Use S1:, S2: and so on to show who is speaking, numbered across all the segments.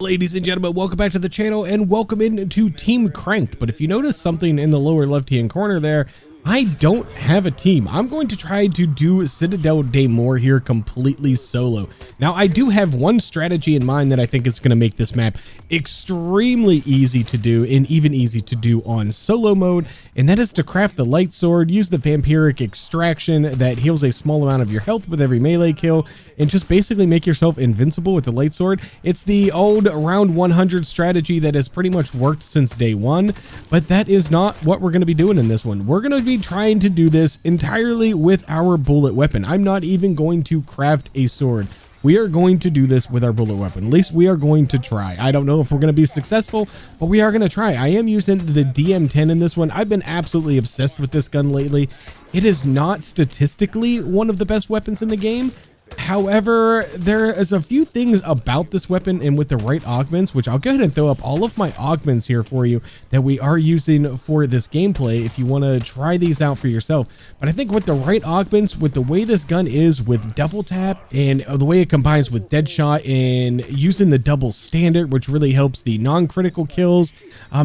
S1: Ladies and gentlemen, welcome back to the channel and welcome into Team Cranked. But if you notice something in the lower left hand corner there, I don't have a team. I'm going to try to do Citadel Day More here completely solo. Now, I do have one strategy in mind that I think is going to make this map extremely easy to do and even easy to do on solo mode, and that is to craft the light sword, use the vampiric extraction that heals a small amount of your health with every melee kill, and just basically make yourself invincible with the light sword. It's the old round 100 strategy that has pretty much worked since day one, but that is not what we're going to be doing in this one. We're going to be trying to do this entirely with our bullet weapon. I'm not even going to craft a sword. We are going to do this with our bullet weapon. At least we are going to try. I don't know if we're going to be successful, but we are going to try. I am using the DM10 in this one. I've been absolutely obsessed with this gun lately. It is not statistically one of the best weapons in the game. However, there is a few things about this weapon, and with the right augments, which I'll go ahead and throw up all of my augments here for you that we are using for this gameplay if you want to try these out for yourself. But I think with the right augments, with the way this gun is with double tap and the way it combines with Deadshot and using the double standard, which really helps the non-critical kills,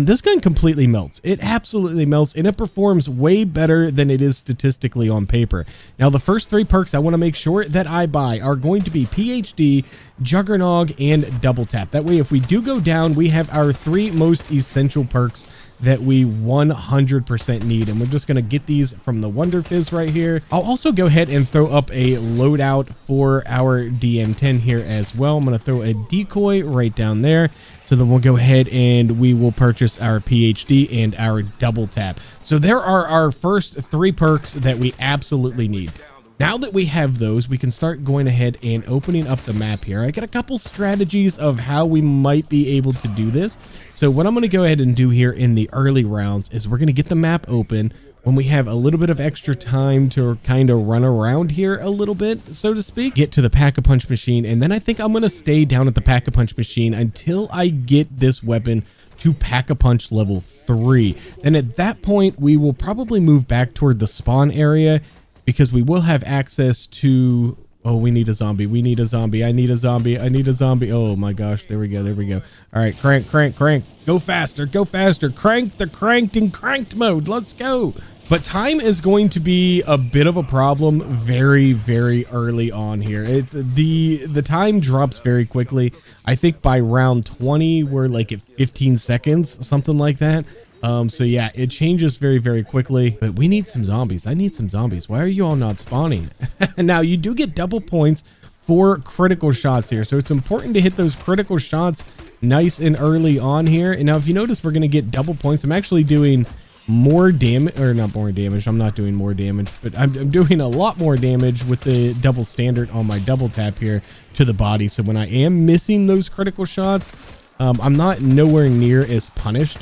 S1: this gun completely melts. It absolutely melts, and it performs way better than it is statistically on paper. Now, the first three perks I want to make sure that I buy are going to be PhD, Juggernog, and Double Tap. That way, if we do go down, we have our three most essential perks that we 100% need, and we're just going to get these from the Wonder Fizz right here. I'll also go ahead and throw up a loadout for our DM10 here as well. I'm going to throw a decoy right down there, so then we'll go ahead and we will purchase our PhD and our Double Tap. So there are our first three perks that we absolutely need. Now that we have those, we can start going ahead and opening up the map here. I got a couple strategies of how we might be able to do this. So what I'm going to go ahead and do here in the early rounds is we're going to get the map open when we have a little bit of extra time to kind of run around here a little bit, so to speak, get to the Pack-a-Punch machine. And then I think I'm going to stay down at the Pack-a-Punch machine until I get this weapon to Pack-a-Punch level 3. Then at that point, we will probably move back toward the spawn area, because we will have access to, oh, we need a zombie. We need a zombie. I need a zombie. I need a zombie. Oh my gosh. There we go. There we go. All right. Crank, crank, crank. Go faster. Go faster. Crank the cranked and cranked mode. Let's go. But time is going to be a bit of a problem very, very early on here. It's the time drops very quickly. I think by round 20, we're like at 15 seconds, something like that. So yeah, it changes very, very quickly, but we need some zombies. I need some zombies. Why are you all not spawning? Now, you do get double points for critical shots here. So it's important to hit those critical shots nice and early on here. And now if you notice, we're going to get double points. I'm actually doing more damage, or not more damage. I'm not doing more damage, but I'm doing a lot more damage with the double standard on my double tap here to the body. So when I am missing those critical shots, I'm not nowhere near as punished.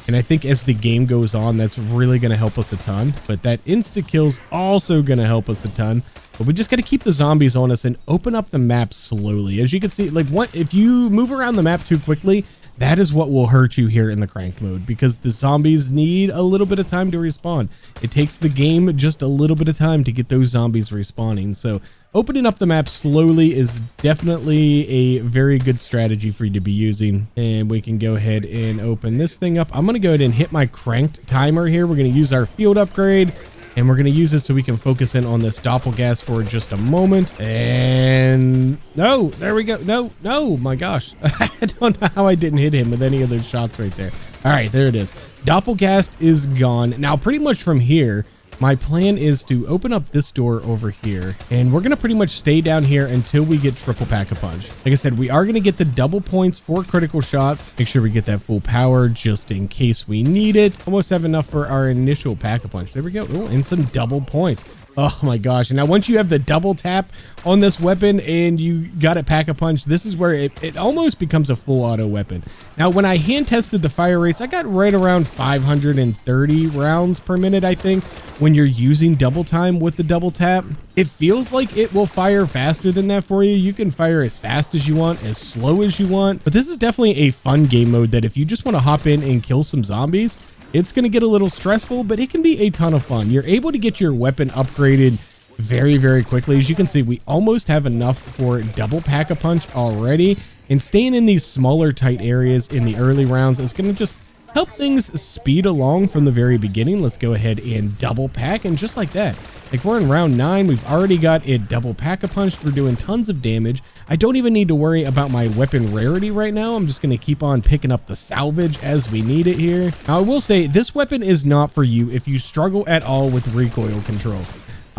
S1: And I think as the game goes on, that's really going to help us a ton. But that insta-kill's also going to help us a ton. But we just got to keep the zombies on us and open up the map slowly. As you can see, like, if you move around the map too quickly, that is what will hurt you here in the cranked mode, because the zombies need a little bit of time to respawn. It takes the game just a little bit of time to get those zombies respawning. So opening up the map slowly is definitely a very good strategy for you to be using. And we can go ahead and open this thing up. I'm going to go ahead and hit my cranked timer here. We're going to use our field upgrade, and we're going to use this so we can focus in on this doppelgas for just a moment. And no, there we go. No, my gosh. I don't know how I didn't hit him with any of those shots right there. All right, there it is. Doppelgast is gone. Now, pretty much from here, my plan is to open up this door over here, and we're going to pretty much stay down here until we get triple Pack-a-Punch. Like I said, we are going to get the double points for critical shots. Make sure we get that full power just in case we need it. Almost have enough for our initial Pack-a-Punch. There we go. Oh, and some double points. Oh my gosh. And now once you have the double tap on this weapon and you got it Pack-a-Punch, this is where it almost becomes a full auto weapon. Now, when I hand tested the fire rates, I got right around 530 rounds per minute, I think, when you're using double time with the double tap. It feels like it will fire faster than that for you. You can fire as fast as you want, as slow as you want, but this is definitely a fun game mode that if you just want to hop in and kill some zombies, it's going to get a little stressful, but it can be a ton of fun. You're able to get your weapon upgraded very, very quickly. As you can see, we almost have enough for double Pack-a-Punch already. And staying in these smaller, tight areas in the early rounds is going to just help things speed along from the very beginning. Let's go ahead and double pack, and just like that, like we're in round 9, we've already got it double pack-a-punched. We're doing tons of damage. I don't even need to worry about my weapon rarity right now. I'm just going to keep on picking up the salvage as we need it here. Now, I will say this weapon is not for you if you struggle at all with recoil control.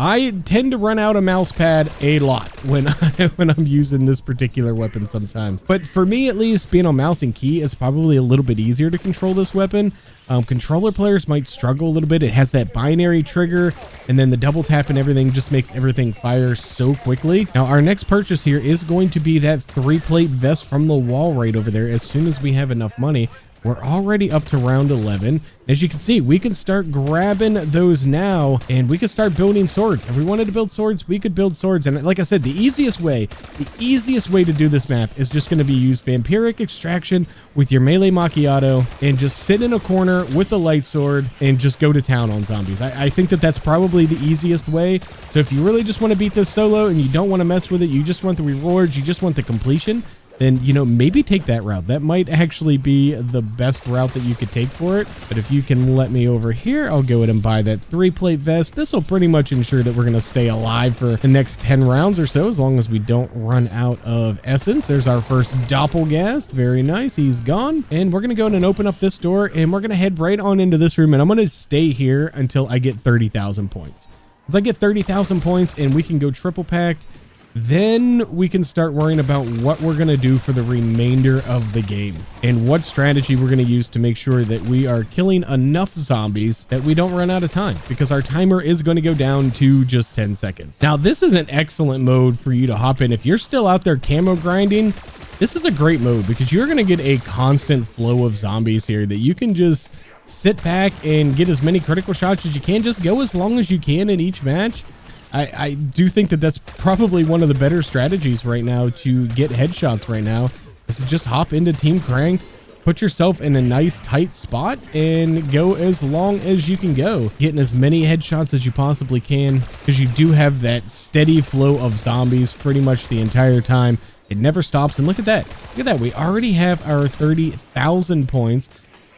S1: I tend to run out of mouse pad a lot when I'm using this particular weapon sometimes. But for me, at least, being on mouse and key is probably a little bit easier to control this weapon. Controller players might struggle a little bit. It has that binary trigger, and then the double tap and everything just makes everything fire so quickly. Now, our next purchase here is going to be that 3-plate vest from the wall right over there as soon as we have enough money. We're already up to round 11. As you can see, we can start grabbing those now, and we can start building swords. If we wanted to build swords, we could build swords. And like I said, the easiest way to do this map is just going to be use vampiric extraction with your melee macchiato and just sit in a corner with the light sword and just go to town on zombies. I think that that's probably the easiest way. So if you really just want to beat this solo and you don't want to mess with it, you just want the rewards, you just want the completion, then, you know, maybe take that route. That might actually be the best route that you could take for it. But if you can let me over here, I'll go ahead and buy that 3-plate vest. This will pretty much ensure that we're going to stay alive for the next 10 rounds or so, as long as we don't run out of essence. There's our first doppelgast. Very nice. He's gone. And we're going to go ahead and open up this door, and we're going to head right on into this room. And I'm going to stay here until I get 30,000 points. Once I get 30,000 points and we can go triple packed, then we can start worrying about what we're going to do for the remainder of the game and what strategy we're going to use to make sure that we are killing enough zombies that we don't run out of time, because our timer is going to go down to just 10 seconds. Now, this is an excellent mode for you to hop in. If you're still out there camo grinding, this is a great mode because you're going to get a constant flow of zombies here that you can just sit back and get as many critical shots as you can. Just go as long as you can in each match. I do think that that's probably one of the better strategies right now to get headshots right now. This is just hop into Team Cranked, put yourself in a nice tight spot, and go as long as you can go, getting as many headshots as you possibly can, because you do have that steady flow of zombies pretty much the entire time. It never stops. And look at that. Look at that. We already have our 30,000 points,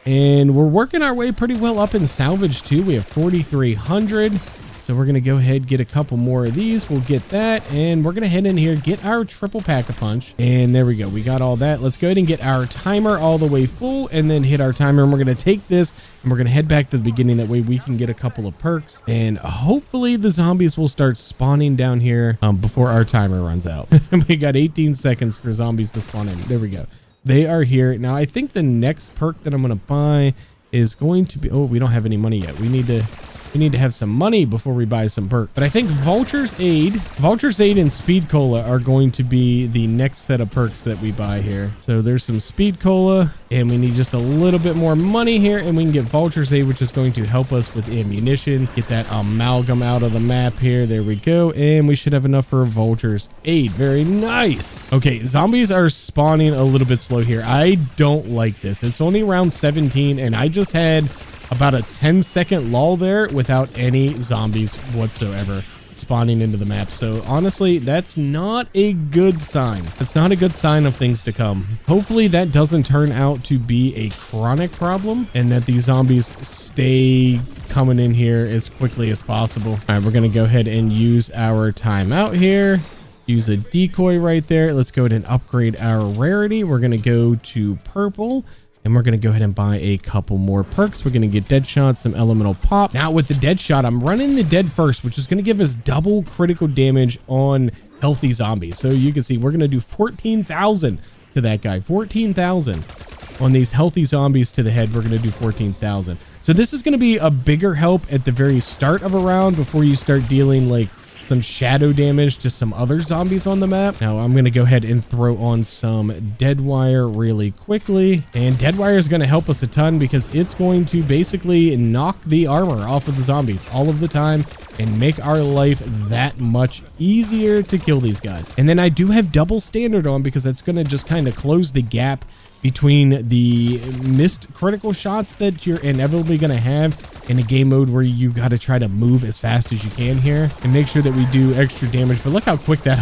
S1: and we're working our way pretty well up in salvage too. We have 4,300. So we're going to go ahead, get a couple more of these. We'll get that, and we're going to head in here, get our triple pack-a-punch, and there we go. We got all that. Let's go ahead and get our timer all the way full, and then hit our timer, and we're going to take this, and we're going to head back to the beginning. That way we can get a couple of perks, and hopefully the zombies will start spawning down here before our timer runs out. We got 18 seconds for zombies to spawn in. There we go. They are here. Now, I think the next perk that I'm going to buy is going to be... Oh, we don't have any money yet. We need to have some money before we buy some perk. But I think Vulture's Aid and Speed Cola are going to be the next set of perks that we buy here. So there's some Speed Cola, and we need just a little bit more money here, and we can get Vulture's Aid, which is going to help us with ammunition. Get that amalgam out of the map here. There we go. And we should have enough for Vulture's Aid. Very nice. Okay, zombies are spawning a little bit slow here. I don't like this. It's only round 17, and I just had about a 10-second lull there without any zombies whatsoever spawning into the map. So honestly, that's not a good sign. That's not a good sign of things to come. Hopefully that doesn't turn out to be a chronic problem, and that these zombies stay coming in here as quickly as possible. All right, we're going to go ahead and use our timeout here. Use a decoy right there. Let's go ahead and upgrade our rarity. We're going to go to purple, and we're going to go ahead and buy a couple more perks. We're going to get dead shot, some elemental pop. Now with the dead shot, I'm running the dead first, which is going to give us double critical damage on healthy zombies. So you can see we're going to do 14,000 to that guy. 14,000 on these healthy zombies to the head. We're going to do 14,000. So this is going to be a bigger help at the very start of a round before you start dealing like some shadow damage to some other zombies on the map. Now I'm going to go ahead and throw on some dead wire really quickly, and dead wire is going to help us a ton because it's going to basically knock the armor off of the zombies all of the time and make our life that much easier to kill these guys. And then I do have double standard on because that's going to just kind of close the gap between the missed critical shots that you're inevitably going to have in a game mode where you got to try to move as fast as you can here and make sure that we do extra damage. But look how quick that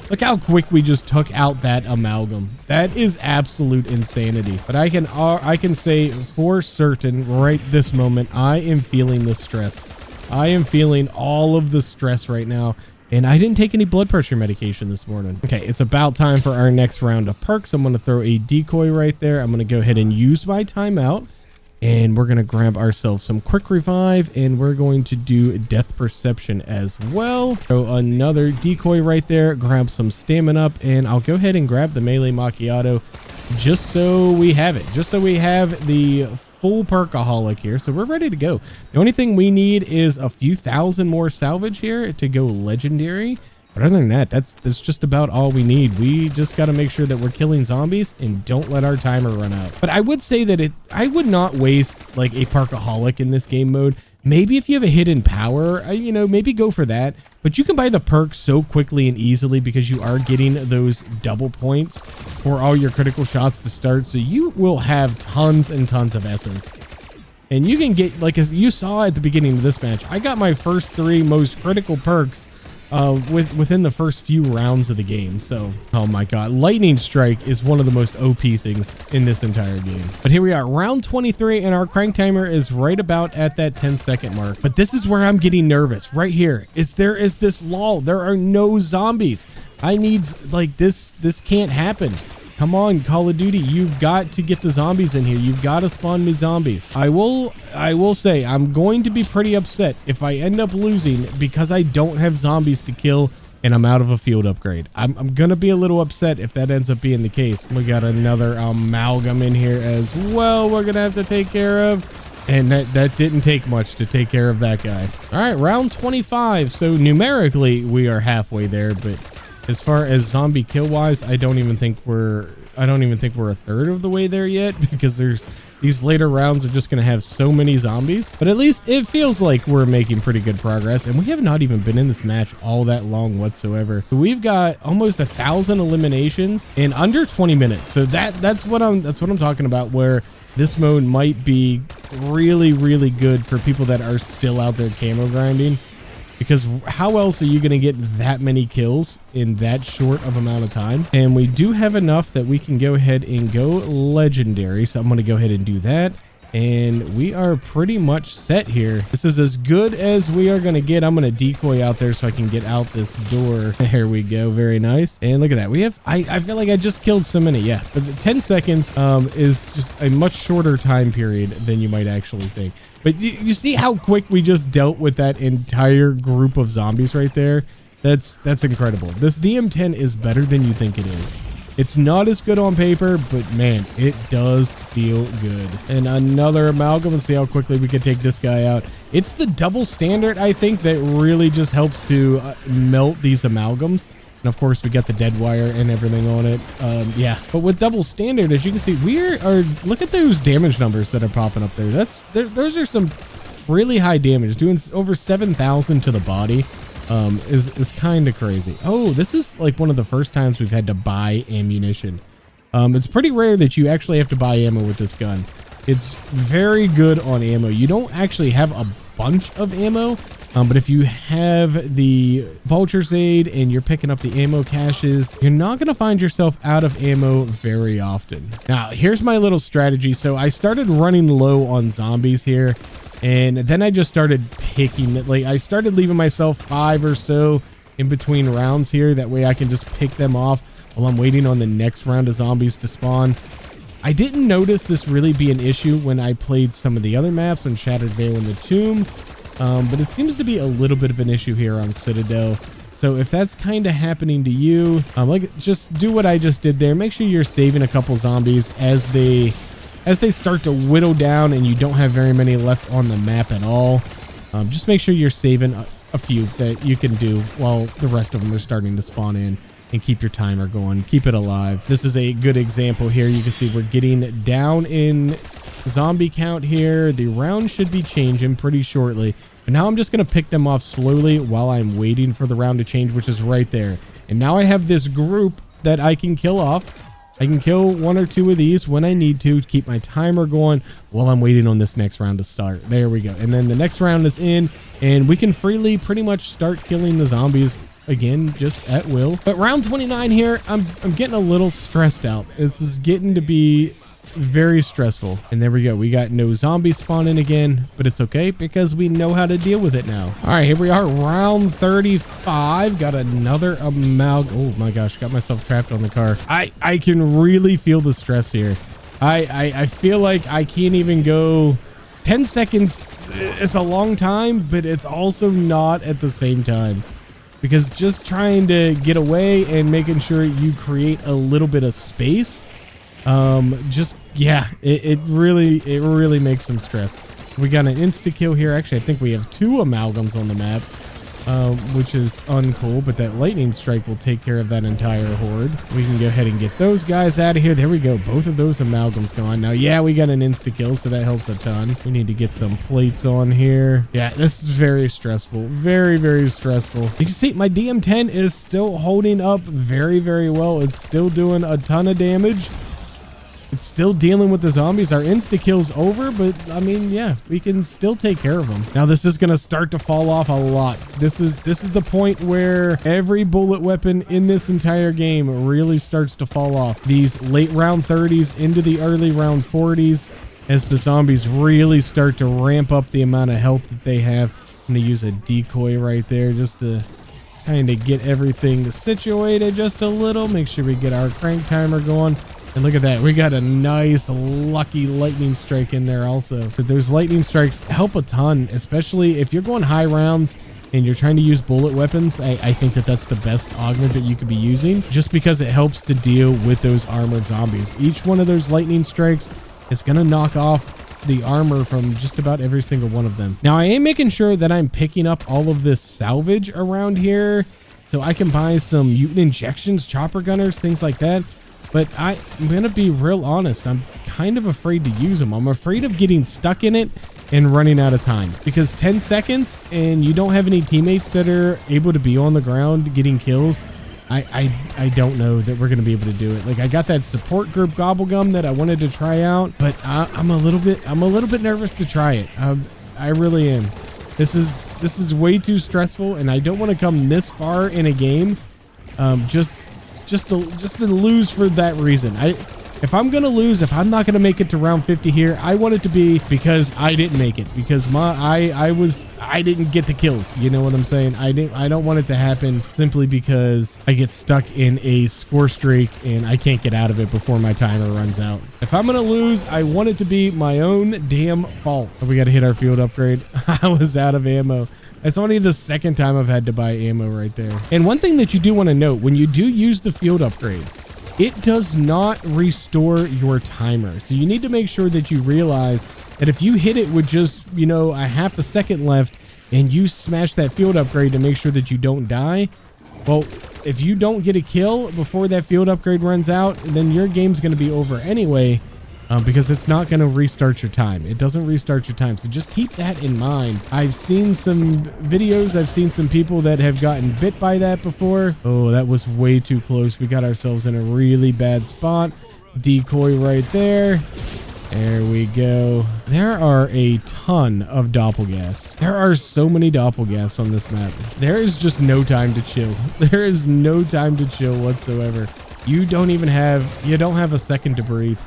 S1: Look how quick we just took out that amalgam. That is absolute insanity. But I can say for certain right this moment, I am feeling the stress. I am feeling all of the stress right now. And I didn't take any blood pressure medication this morning. Okay, it's about time for our next round of perks. I'm going to throw a decoy right there. I'm going to go ahead and use my timeout. And we're going to grab ourselves some quick revive. And we're going to do death perception as well. Throw another decoy right there. Grab some stamina up. And I'll go ahead and grab the melee macchiato just so we have it. Just so we have the full perkaholic here, so we're ready to go. The only thing we need is a few thousand more salvage here to go legendary, but other than that, that's just about all we need. We just got to make sure that we're killing zombies and don't let our timer run out. But I would say that I would not waste like a perkaholic in this game mode. Maybe if you have a hidden power, you know, maybe go for that. But you can buy the perk so quickly and easily because you are getting those double points for all your critical shots to start. So you will have tons and tons of essence. And you can get, like as you saw at the beginning of this match, I got my first 3 most critical perks within the first few rounds of the game. So, oh my god, lightning strike is one of the most OP things in this entire game. But here we are, round 23, and our crank timer is right about at that 10-second mark. But this is where I'm getting nervous right here. There is this lull. There are no zombies. I need, like, this can't happen. Come on, Call of Duty, you've got to get the zombies in here. You've got to spawn new zombies. I will say I'm going to be pretty upset if I end up losing because I don't have zombies to kill and I'm out of a field upgrade. I'm going to be a little upset if that ends up being the case. We got another amalgam in here as well we're going to have to take care of. And that didn't take much to take care of that guy. All right, round 25. So numerically, we are halfway there, but as far as zombie kill wise, I don't even think we're a third of the way there yet, because these later rounds are just going to have so many zombies. But at least it feels like we're making pretty good progress, and we have not even been in this match all that long whatsoever. We've got almost 1,000 eliminations in under 20 minutes. So that's what I'm talking about, where this mode might be really, really good for people that are still out there camo grinding. Because how else are you going to get that many kills in that short of amount of time? And we do have enough that we can go ahead and go legendary. So I'm going to go ahead and do that. And we are pretty much set here. This is as good as we are going to get. I'm going to decoy out there so I can get out this door. There we go. Very nice. And look at that. We have, I feel like I just killed so many. Yeah. But the 10 seconds is just a much shorter time period than you might actually think. But you see how quick we just dealt with that entire group of zombies right there? That's incredible. This DM10 is better than you think it is. It's not as good on paper, but man, it does feel good. And another amalgam. Let's see how quickly we can take this guy out. It's the double standard, I think, that really just helps to melt these amalgams. And of course, we got the dead wire and everything on it. Yeah, but with double standard, as you can see, look at those damage numbers that are popping up there. Those are some really high damage. Doing over 7,000 to the body is kind of crazy. Oh, this is like one of the first times we've had to buy ammunition. It's pretty rare that you actually have to buy ammo with this gun. It's very good on ammo. You don't actually have a bunch of ammo. But if you have the Vulture's Aid and you're picking up the ammo caches, you're not going to find yourself out of ammo very often. Now, here's my little strategy. So I started running low on zombies here, and then I just started picking, like I started leaving myself 5 or so in between rounds here. That way I can just pick them off while I'm waiting on the next round of zombies to spawn. I didn't notice this really be an issue when I played some of the other maps on Shattered Veil in the Tomb. But it seems to be a little bit of an issue here on Citadel. So if that's kind of happening to you, just do what I just did there. Make sure you're saving a couple zombies as they start to whittle down and you don't have very many left on the map at all. Just make sure you're saving a few that you can do while the rest of them are starting to spawn in, and keep your timer going. Keep it alive. This is a good example here. You can see we're getting down in zombie count here. The round should be changing pretty shortly. But now I'm just going to pick them off slowly while I'm waiting for the round to change, which is right there. And now I have this group that I can kill off. I can kill 1 or 2 of these when I need to keep my timer going while I'm waiting on this next round to start. There we go. And then the next round is in, and we can freely pretty much start killing the zombies again, just at will. But round 29 here, I'm getting a little stressed out. This is getting to be very stressful. And there we go. We got no zombies spawning again, but it's okay because we know how to deal with it now. All right, here we are, round 35. Got another oh my gosh, got myself trapped on the car. I can really feel the stress here. I feel like I can't even go 10 seconds. It's a long time, but it's also not at the same time, because just trying to get away and making sure you create a little bit of space, it really makes some stress. We got an insta kill here. Actually, I think we have 2 amalgams on the map, which is uncool, but that lightning strike will take care of that entire horde. We can go ahead and get those guys out of here. There we go. Both of those amalgams gone. Now, yeah, we got an insta kill, so that helps a ton. We need to get some plates on here. Yeah, this is very stressful. Very, very stressful. You can see my DM10 is still holding up very, very well. It's still doing a ton of damage. It's still dealing with the zombies. Our insta-kill's over, but I mean, yeah, we can still take care of them. Now, this is going to start to fall off a lot. This is the point where every bullet weapon in this entire game really starts to fall off. These late round 30s into the early round 40s, as the zombies really start to ramp up the amount of health that they have. I'm going to use a decoy right there just to kind of get everything situated just a little. Make sure we get our crank timer going. And look at that. We got a nice lucky lightning strike in there also. But those lightning strikes help a ton, especially if you're going high rounds and you're trying to use bullet weapons. I think that that's the best augment that you could be using, just because it helps to deal with those armored zombies. Each one of those lightning strikes is going to knock off the armor from just about every single one of them. Now, I am making sure that I'm picking up all of this salvage around here so I can buy some mutant injections, chopper gunners, things like that. But I'm going to be real honest. I'm kind of afraid to use them. I'm afraid of getting stuck in it and running out of time, because 10 seconds and you don't have any teammates that are able to be on the ground getting kills. I don't know that we're going to be able to do it. Like, I got that support group gobblegum that I wanted to try out, but I'm a little bit nervous to try it. I really am. This is way too stressful, and I don't want to come this far in a game just to lose for that reason. If I'm gonna lose, if I'm not gonna make it to round 50 here, I want it to be because I didn't make it, because I didn't get the kills. You know what I'm saying? I don't want it to happen simply because I get stuck in a score streak and I can't get out of it before my timer runs out. If I'm gonna lose, I want it to be my own damn fault. So we got to hit our field upgrade. I was out of ammo. It's only the second time I've had to buy ammo right there. And one thing that you do want to note, when you do use the field upgrade, it does not restore your timer. So you need to make sure that you realize that if you hit it with just, a half a second left and you smash that field upgrade to make sure that you don't die, well, if you don't get a kill before that field upgrade runs out, then your game's going to be over anyway. Because it's not going to restart your time. It doesn't restart your time. So just keep that in mind. I've seen some videos. I've seen some people that have gotten bit by that before. Oh, that was way too close. We got ourselves in a really bad spot. Decoy right there. There we go. There are a ton of doppelgas. There are so many doppelgas on this map. There is just no time to chill. There is no time to chill whatsoever. You don't have a second to breathe.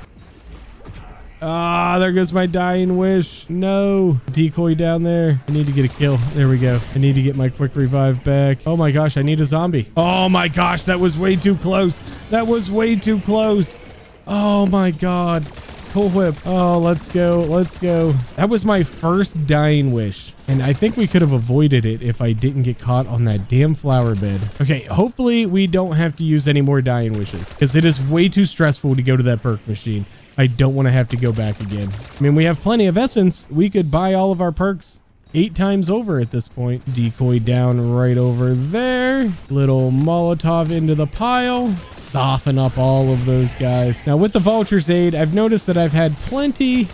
S1: Ah, there goes my dying wish. No. Decoy down there. I need to get a kill. There we go. I need to get my quick revive back. Oh my gosh, I need a zombie. Oh my gosh, that was way too close. That was way too close. Oh my god. Cool whip. Oh, let's go. Let's go. That was my first dying wish. And I think we could have avoided it if I didn't get caught on that damn flower bed. Okay, hopefully we don't have to use any more dying wishes, because it is way too stressful to go to that perk machine. I don't want to have to go back again. I mean, we have plenty of essence. We could buy all of our perks 8 times over at this point. Decoy down right over there. Little Molotov into the pile. Soften up all of those guys. Now, with the Vulture's aid, I've noticed that I've had plenty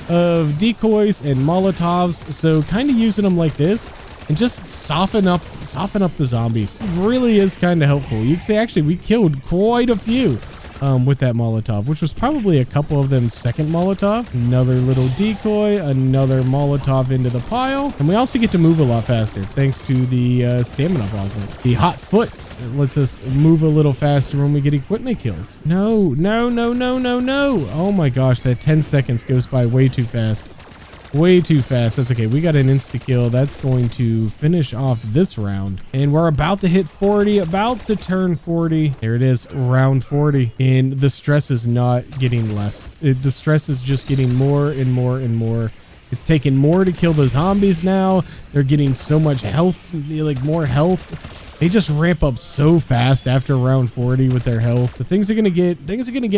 S1: of decoys and Molotovs, so kind of using them like this and just soften up the zombies really is kind of helpful. You can say, actually, we killed quite a few. with that Molotov, which was probably a couple of them second Molotov. Another little decoy, another Molotov into the pile. And we also get to move a lot faster thanks to the stamina augment. The hot foot lets us move a little faster when we get equipment kills. No, no, no, no, no, no. Oh my gosh, that 10 seconds goes by way too fast. Way too fast. That's okay. We got an insta kill. That's going to finish off this round. And we're about to hit 40, about to turn 40. There it is, round 40. And the stress is not getting less. The stress is just getting more and more and more. It's taking more to kill the zombies now. They're getting so much health, like more health. They just ramp up so fast after round 40 with their health. But things are gonna get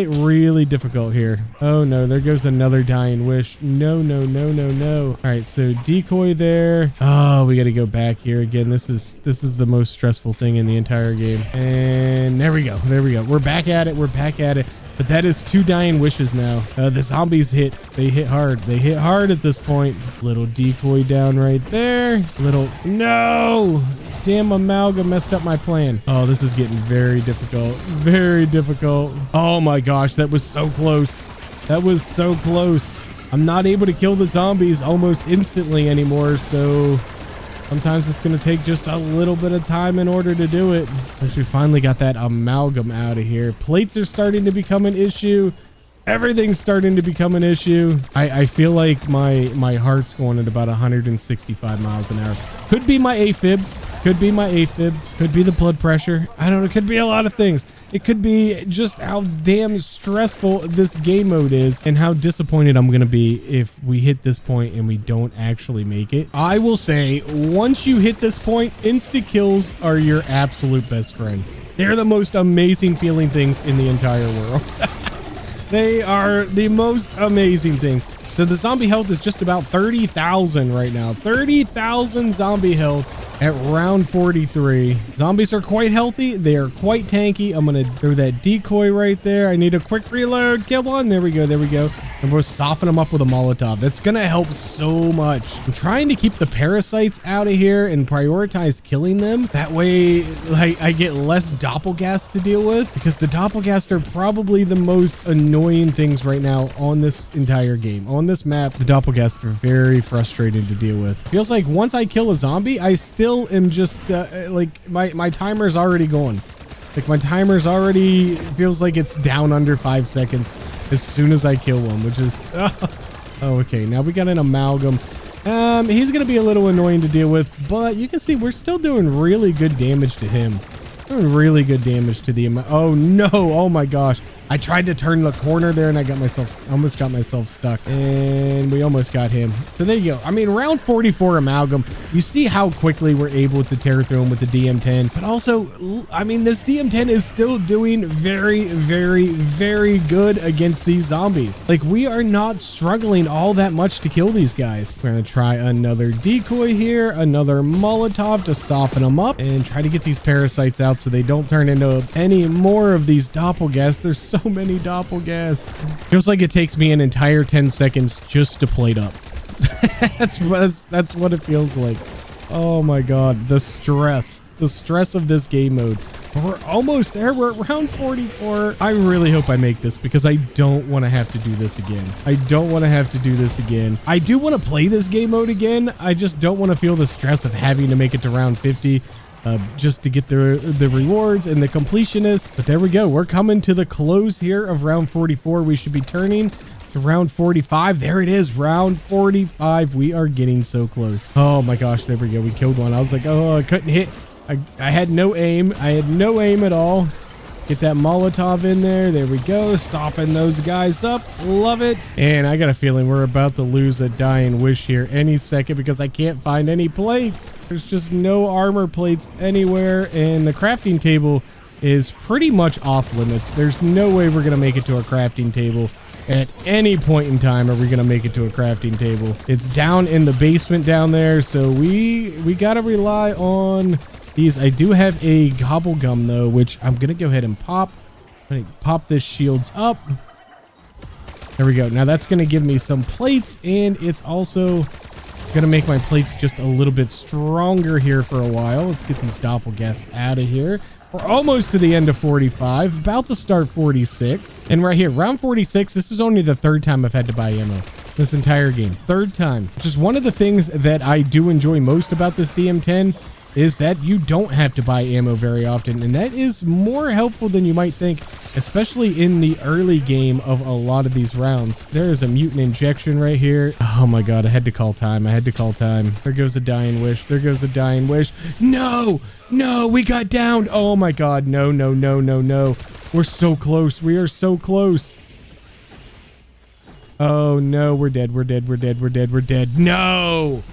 S1: really difficult here. Oh no, there goes another dying wish. No, no, no, no, no. All right, so decoy there. Oh, we gotta go back here again. This is the most stressful thing in the entire game. And there we go. There we go. We're back at it. We're back at it. But that is 2 dying wishes now. The zombies hit. They hit hard. They hit hard at this point. Little decoy down right there. Little, no! Damn amalgam messed up my plan. Oh, this is getting very difficult. Very difficult. Oh my gosh, that was so close. That was so close. I'm not able to kill the zombies almost instantly anymore, so sometimes it's going to take just a little bit of time in order to do it. Once we finally got that amalgam out of here. Plates are starting to become an issue. Everything's starting to become an issue. I feel like my heart's going at about 165 miles an hour. Could be my AFib. Could be my AFib. Could be the blood pressure. I don't know. Could be a lot of things. It could be just how damn stressful this game mode is and how disappointed I'm going to be if we hit this point and we don't actually make it. I will say, once you hit this point, insta kills are your absolute best friend. They're the most amazing feeling things in the entire world. They are the most amazing things. So the zombie health is just about 30,000 right now. 30,000 zombie health at round 43. Zombies are quite healthy. They are quite tanky. I'm going to throw that decoy right there. I need a quick reload. Kill one. There we go. There we go. And we'll soften them up with a Molotov. That's going to help so much. I'm trying to keep the parasites out of here and prioritize killing them. That way, like, I get less doppelgas to deal with, because the doppelgas are probably the most annoying things right now on this entire game. On this map, the doppelgas are very frustrating to deal with. Feels like once I kill a zombie, I still am just like my timer's already going. Like my timer's already feels like it's down under 5 seconds as soon as I kill one, which is oh, okay. Now we got an amalgam. He's gonna be a little annoying to deal with, but you can see we're still doing really good damage to him. Doing really good damage to the oh no, oh my gosh. I tried to turn the corner there and I almost got myself stuck, and we almost got him. So there you go. I mean, round 44 amalgam, you see how quickly we're able to tear through him with the DM10, but also, I mean, this DM10 is still doing very, very, very good against these zombies. Like, we are not struggling all that much to kill these guys. We're going to try another decoy here, another Molotov to soften them up and try to get these parasites out so they don't turn into any more of these doppelgas. There's so many doppelgas. Feels like it takes me an entire 10 seconds just to plate up. that's what it feels like. Oh my god, the stress of this game mode. But we're almost there. We're at round 44. I really hope I make this, because I don't want to have to do this again. I don't want to have to do this again. I do want to play this game mode again. I just don't want to feel the stress of having to make it to round 50. Just to get the rewards and the completionists. But there we go. We're coming to the close here of round 44. We should be turning to round 45. There it is, round 45. We are getting so close. Oh my gosh, there we go. We killed one. I was like, oh, I couldn't hit. I had no aim. I had no aim at all. Get that Molotov in there. There we go. Soften those guys up. Love it. And I got a feeling we're about to lose a dying wish here any second, because I can't find any plates. There's just no armor plates anywhere. And the crafting table is pretty much off limits. There's no way we're going to make it to a crafting table. At any point in time are we going to make it to a crafting table. It's down in the basement down there. So we got to rely on these. I do have a gobble gum though, which I'm going to go ahead and pop. I'm gonna pop this shields up. There we go. Now that's going to give me some plates, and it's also Gonna make my plates just a little bit stronger here for a while. Let's get these doppelgasts out of here. We're almost to the end of 45, about to start 46. And right here, round 46, this is only the third time I've had to buy ammo this entire game. Third time. Which is one of the things that I do enjoy most about this DM10 is that you don't have to buy ammo very often. And that is more helpful than you might think, especially in the early game of a lot of these rounds. There is a mutant injection right here. Oh my God, I had to call time. I had to call time. There goes a dying wish. There goes a dying wish. No, no, we got downed. Oh my God. No, no, no, no, no. We're so close. We are so close. Oh no, we're dead. We're dead. We're dead. We're dead. We're dead. No.